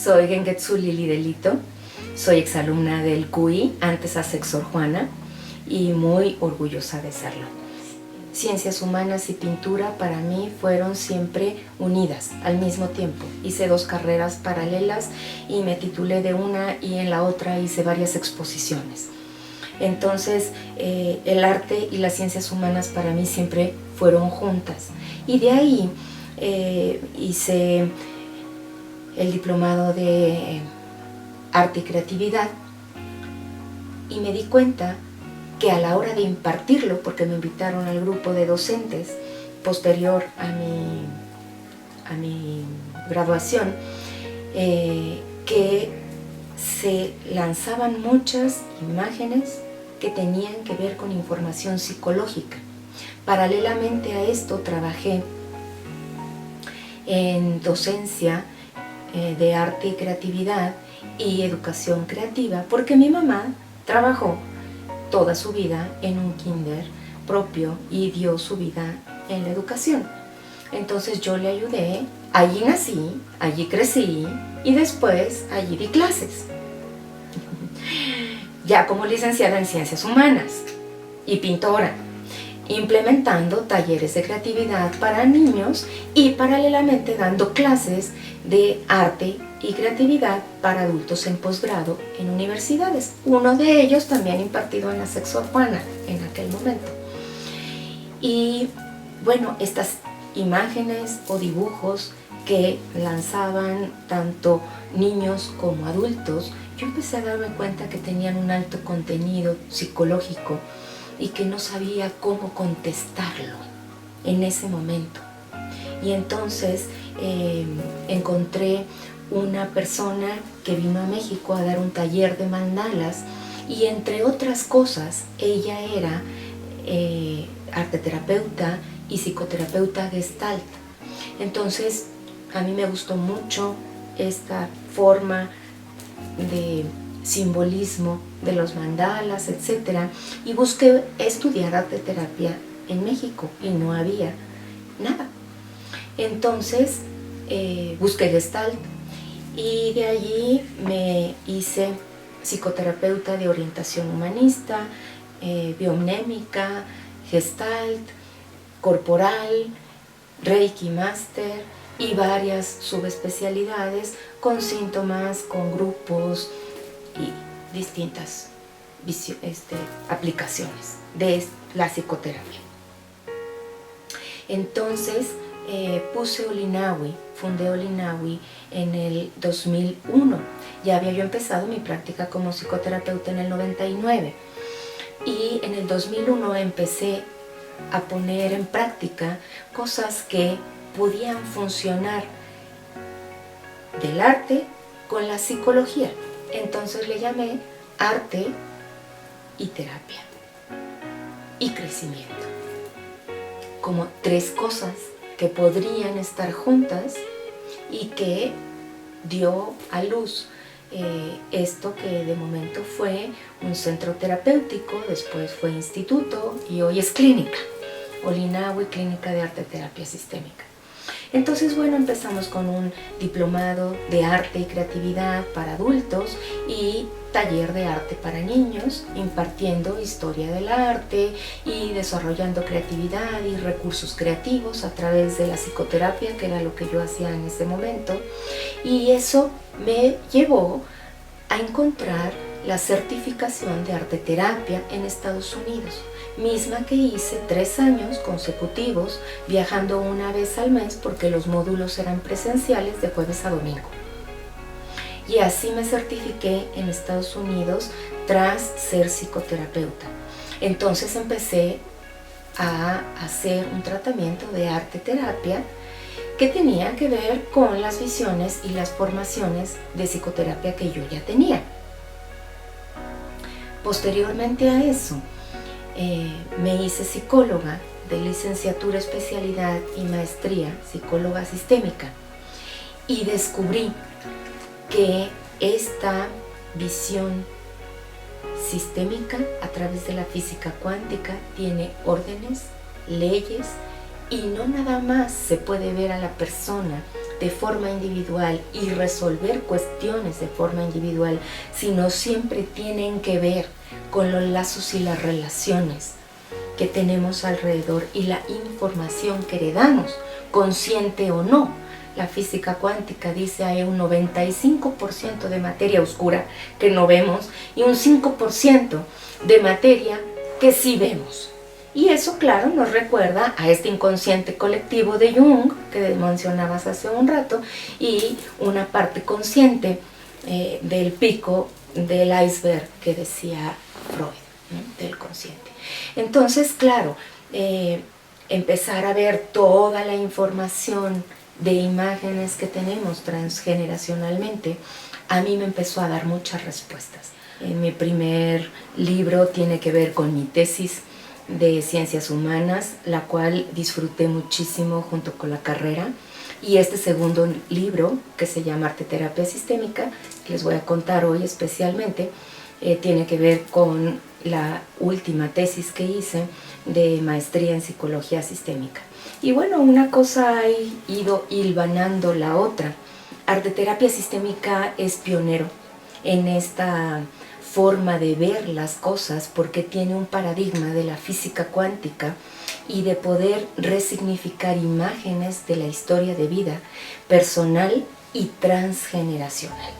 Soy Gengetsu Lili Delito, soy exalumna del CUI, antes Asexor Juana, y muy orgullosa de serlo. Ciencias humanas y pintura para mí fueron siempre unidas al mismo tiempo. Hice 2 carreras paralelas y me titulé de una y en la otra hice varias exposiciones. Entonces el arte y las ciencias humanas para mí siempre fueron juntas. Y de ahí hice el diplomado de arte y creatividad y me di cuenta que a la hora de impartirlo, porque me invitaron al grupo de docentes posterior a mi graduación, que se lanzaban muchas imágenes que tenían que ver con información psicológica. Paralelamente a esto trabajé en docencia de arte y creatividad y educación creativa, porque mi mamá trabajó toda su vida en un kinder propio y dio su vida en la educación. Entonces yo le ayudé, allí nací, allí crecí y después allí di clases. Ya como licenciada en Ciencias Humanas y pintora, implementando talleres de creatividad para niños y paralelamente dando clases de arte y creatividad para adultos en posgrado en universidades. Uno de ellos también impartido en Asexor Juana en aquel momento. Y bueno, estas imágenes o dibujos que lanzaban tanto niños como adultos, yo empecé a darme cuenta que tenían un alto contenido psicológico y que no sabía cómo contestarlo en ese momento. Y entonces encontré una persona que vino a México a dar un taller de mandalas y entre otras cosas ella era arteterapeuta y psicoterapeuta gestalt. Entonces a mí me gustó mucho esta forma de simbolismo de los mandalas, etc. Y busqué estudiar arteterapia en México y no había nada. Entonces busqué Gestalt y de allí me hice psicoterapeuta de orientación humanista, biomnémica, Gestalt, corporal, Reiki Master y varias subespecialidades con síntomas, con grupos y distintas aplicaciones de la psicoterapia. Entonces puse Olinawi, fundé Olinawi en el 2001. Ya había yo empezado mi práctica como psicoterapeuta en el 99 y en el 2001 empecé a poner en práctica cosas que podían funcionar del arte con la psicología. Entonces le llamé arte y terapia y crecimiento, como 3 cosas que podrían estar juntas y que dio a luz esto que de momento fue un centro terapéutico, después fue instituto y hoy es clínica, Olinawi, Clínica de Arte Terapia Sistémica. Entonces, bueno, empezamos con un diplomado de arte y creatividad para adultos y taller de arte para niños, impartiendo historia del arte y desarrollando creatividad y recursos creativos a través de la psicoterapia, que era lo que yo hacía en ese momento. Y eso me llevó a encontrar la certificación de arteterapia en Estados Unidos, misma que hice 3 años consecutivos, viajando una vez al mes porque los módulos eran presenciales de jueves a domingo. Y así me certifiqué en Estados Unidos tras ser psicoterapeuta. Entonces empecé a hacer un tratamiento de arteterapia que tenía que ver con las visiones y las formaciones de psicoterapia que yo ya tenía. Posteriormente a eso, me hice psicóloga de licenciatura, especialidad y maestría, psicóloga sistémica, y descubrí que esta visión sistémica a través de la física cuántica tiene órdenes, leyes y no nada más se puede ver a la persona de forma individual y resolver cuestiones de forma individual, sino siempre tienen que ver con los lazos y las relaciones que tenemos alrededor y la información que heredamos, consciente o no. La física cuántica dice hay un 95% de materia oscura que no vemos y un 5% de materia que sí vemos. Y eso, claro, nos recuerda a este inconsciente colectivo de Jung, que mencionabas hace un rato, y una parte consciente del pico del iceberg que decía Freud, ¿no? Del consciente. Entonces, claro, empezar a ver toda la información de imágenes que tenemos transgeneracionalmente, a mí me empezó a dar muchas respuestas. Mi primer libro tiene que ver con mi tesis de Ciencias Humanas, la cual disfruté muchísimo junto con la carrera. Y este segundo libro, que se llama Arteterapia Sistémica, que les voy a contar hoy especialmente, tiene que ver con la última tesis que hice de maestría en Psicología Sistémica. Y bueno, una cosa ha ido hilvanando la otra. Arteterapia Sistémica es pionero en esta forma de ver las cosas porque tiene un paradigma de la física cuántica y de poder resignificar imágenes de la historia de vida personal y transgeneracional.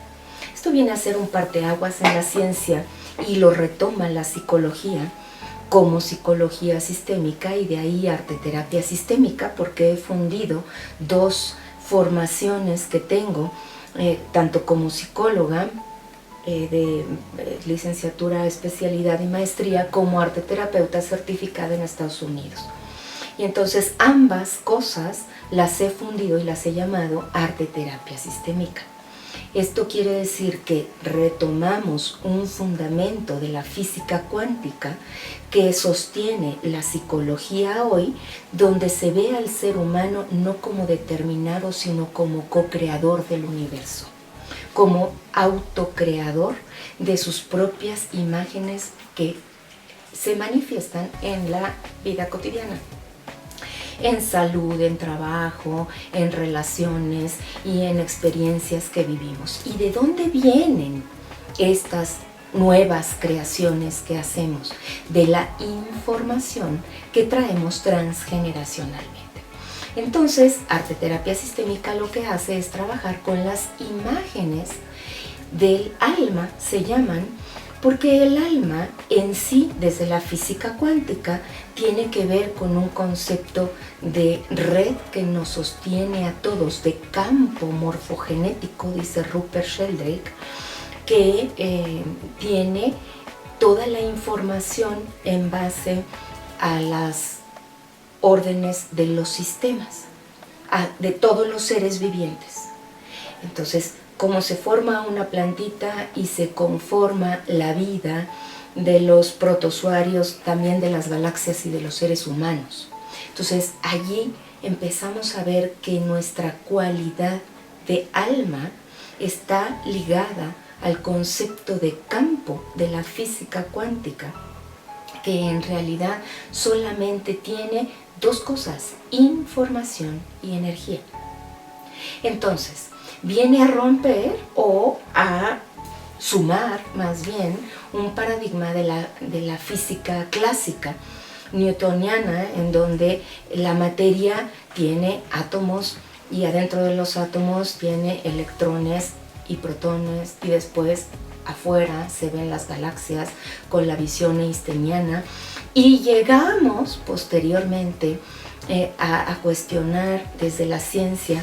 Esto viene a ser un parteaguas en la ciencia y lo retoma la psicología como psicología sistémica, y de ahí arteterapia sistémica, porque he fundido dos formaciones que tengo, tanto como psicóloga de licenciatura, especialidad y maestría, como arteterapeuta certificada en Estados Unidos. Y entonces ambas cosas las he fundido y las he llamado arteterapia sistémica. Esto quiere decir que retomamos un fundamento de la física cuántica que sostiene la psicología hoy, donde se ve al ser humano no como determinado, sino como co-creador del universo, como autocreador de sus propias imágenes que se manifiestan en la vida cotidiana, en salud, en trabajo, en relaciones y en experiencias que vivimos. ¿Y de dónde vienen estas nuevas creaciones que hacemos? De la información que traemos transgeneracionalmente. Entonces, arteterapia sistémica lo que hace es trabajar con las imágenes del alma, se llaman, porque el alma en sí, desde la física cuántica, tiene que ver con un concepto de red que nos sostiene a todos, de campo morfogenético, dice Rupert Sheldrake, que tiene toda la información en base a las órdenes de los sistemas, de todos los seres vivientes. Entonces, cómo se forma una plantita y se conforma la vida de los protozoarios, también de las galaxias y de los seres humanos. Entonces, allí empezamos a ver que nuestra cualidad de alma está ligada al concepto de campo de la física cuántica, que en realidad solamente tiene dos cosas: información y energía. Entonces, viene a romper o a sumar más bien un paradigma de la física clásica newtoniana, en donde la materia tiene átomos y adentro de los átomos tiene electrones y protones, y después afuera se ven las galaxias con la visión einsteiniana, y llegamos posteriormente a cuestionar desde la ciencia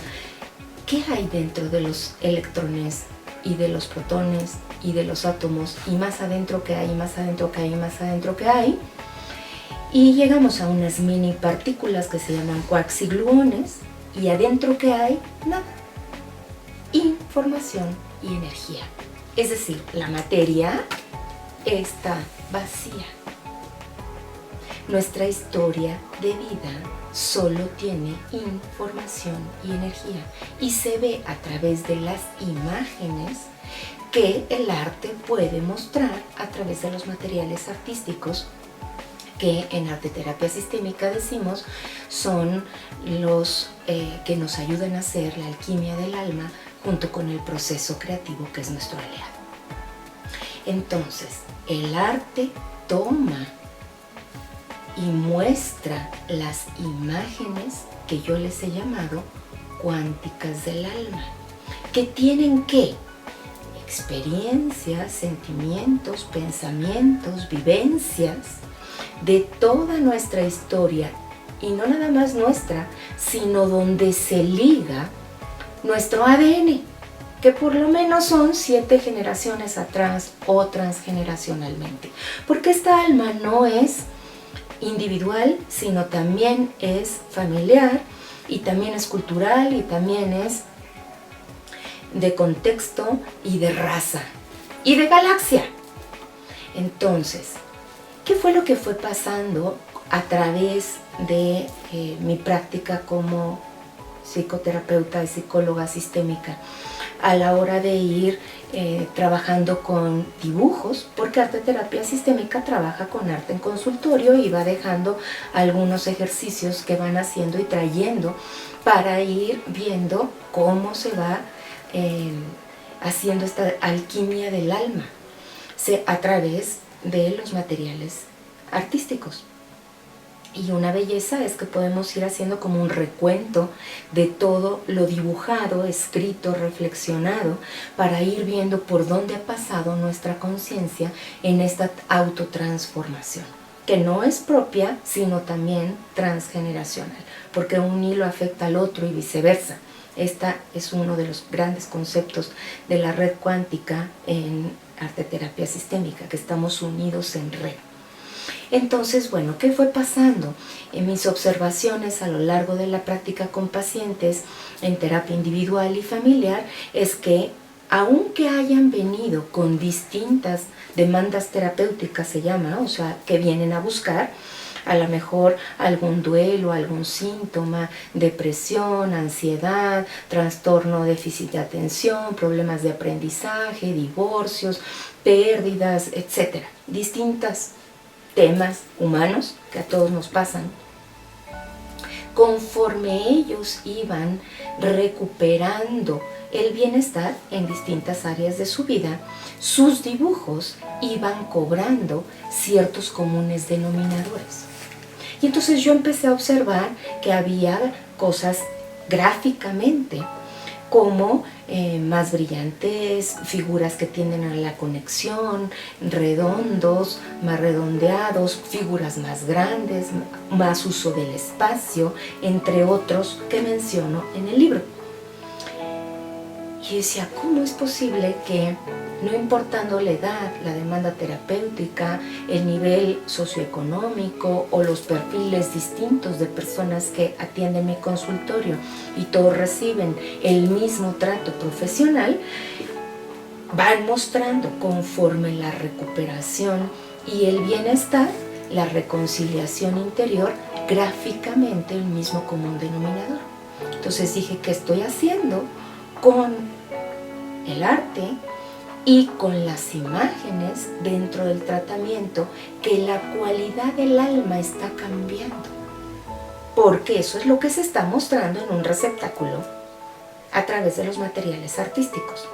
qué hay dentro de los electrones y de los protones y de los átomos, y más adentro que hay, más adentro que hay, más adentro que hay. Y llegamos a unas mini partículas que se llaman quarks y gluones, y adentro que hay nada, información y energía. Es decir, la materia está vacía. Nuestra historia de vida solo tiene información y energía, y se ve a través de las imágenes que el arte puede mostrar a través de los materiales artísticos que en arteterapia sistémica decimos son los que nos ayudan a hacer la alquimia del alma junto con el proceso creativo que es nuestro aliado. Entonces, el arte toma y muestra las imágenes que yo les he llamado cuánticas del alma, que tienen que experiencias, sentimientos, pensamientos, vivencias de toda nuestra historia, y no nada más nuestra, sino donde se liga nuestro ADN, que por lo menos son 7 generaciones atrás o transgeneracionalmente, porque esta alma no es individual, sino también es familiar, y también es cultural, y también es de contexto y de raza y de galaxia. Entonces, ¿qué fue lo que fue pasando a través de mi práctica como psicoterapeuta y psicóloga sistémica a la hora de ir trabajando con dibujos? Porque arteterapia sistémica trabaja con arte en consultorio y va dejando algunos ejercicios que van haciendo y trayendo para ir viendo cómo se va haciendo esta alquimia del alma a través de los materiales artísticos. Y una belleza es que podemos ir haciendo como un recuento de todo lo dibujado, escrito, reflexionado, para ir viendo por dónde ha pasado nuestra conciencia en esta autotransformación, que no es propia, sino también transgeneracional, porque un hilo afecta al otro y viceversa. Esta es uno de los grandes conceptos de la red cuántica en arteterapia sistémica, que estamos unidos en red. Entonces, bueno, ¿qué fue pasando? En mis observaciones a lo largo de la práctica con pacientes en terapia individual y familiar es que, aunque hayan venido con distintas demandas terapéuticas, se llama, o sea, que vienen a buscar, a lo mejor algún duelo, algún síntoma, depresión, ansiedad, trastorno déficit de atención, problemas de aprendizaje, divorcios, pérdidas, etc. Distintos temas humanos que a todos nos pasan. Conforme ellos iban recuperando el bienestar en distintas áreas de su vida, sus dibujos iban cobrando ciertos comunes denominadores. Y entonces yo empecé a observar que había cosas gráficamente como más brillantes, figuras que tienden a la conexión, redondos, más redondeados, figuras más grandes, más uso del espacio, entre otros que menciono en el libro. Y decía, ¿cómo es posible que, no importando la edad, la demanda terapéutica, el nivel socioeconómico o los perfiles distintos de personas que atienden mi consultorio y todos reciben el mismo trato profesional, van mostrando conforme la recuperación y el bienestar, la reconciliación interior, gráficamente el mismo común denominador? Entonces dije, ¿qué estoy haciendo con el arte y con las imágenes dentro del tratamiento, que la cualidad del alma está cambiando? Porque eso es lo que se está mostrando en un receptáculo a través de los materiales artísticos.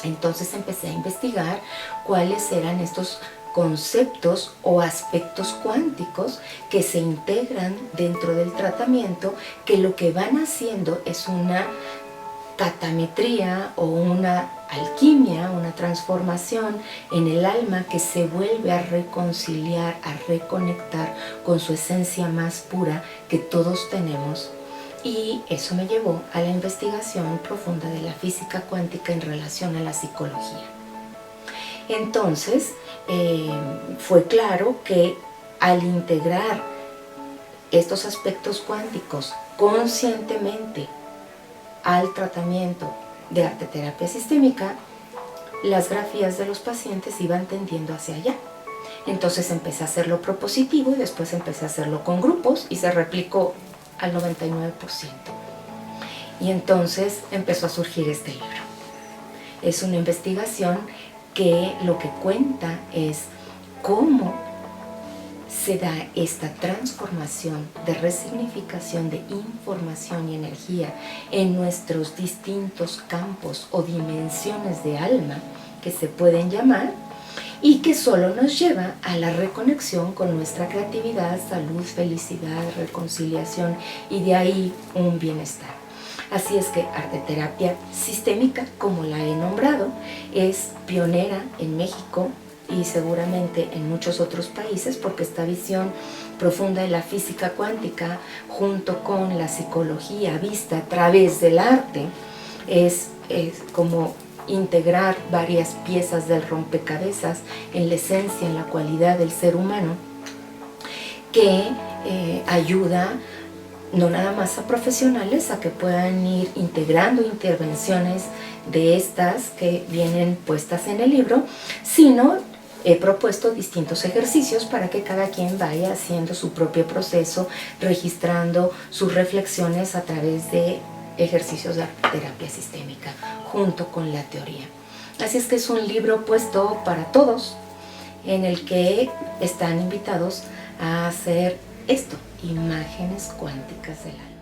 Entonces empecé a investigar cuáles eran estos conceptos o aspectos cuánticos que se integran dentro del tratamiento, que lo que van haciendo es una catametría o una alquimia, una transformación en el alma que se vuelve a reconciliar, a reconectar con su esencia más pura que todos tenemos. Y eso me llevó a la investigación profunda de la física cuántica en relación a la psicología. Entonces, fue claro que al integrar estos aspectos cuánticos conscientemente al tratamiento de arteterapia sistémica, las grafías de los pacientes iban tendiendo hacia allá. Entonces empecé a hacerlo propositivo y después empecé a hacerlo con grupos y se replicó al 99%. Y entonces empezó a surgir este libro. Es una investigación que lo que cuenta es cómo se da esta transformación de resignificación de información y energía en nuestros distintos campos o dimensiones de alma que se pueden llamar, y que solo nos lleva a la reconexión con nuestra creatividad, salud, felicidad, reconciliación y de ahí un bienestar. Así es que arteterapia sistémica, como la he nombrado, es pionera en México y seguramente en muchos otros países, porque esta visión profunda de la física cuántica junto con la psicología vista a través del arte es como integrar varias piezas del rompecabezas en la esencia, en la cualidad del ser humano, que ayuda no nada más a profesionales a que puedan ir integrando intervenciones de estas que vienen puestas en el libro, sino he propuesto distintos ejercicios para que cada quien vaya haciendo su propio proceso, registrando sus reflexiones a través de ejercicios de terapia sistémica junto con la teoría. Así es que es un libro puesto para todos, en el que están invitados a hacer esto, imágenes cuánticas del alma.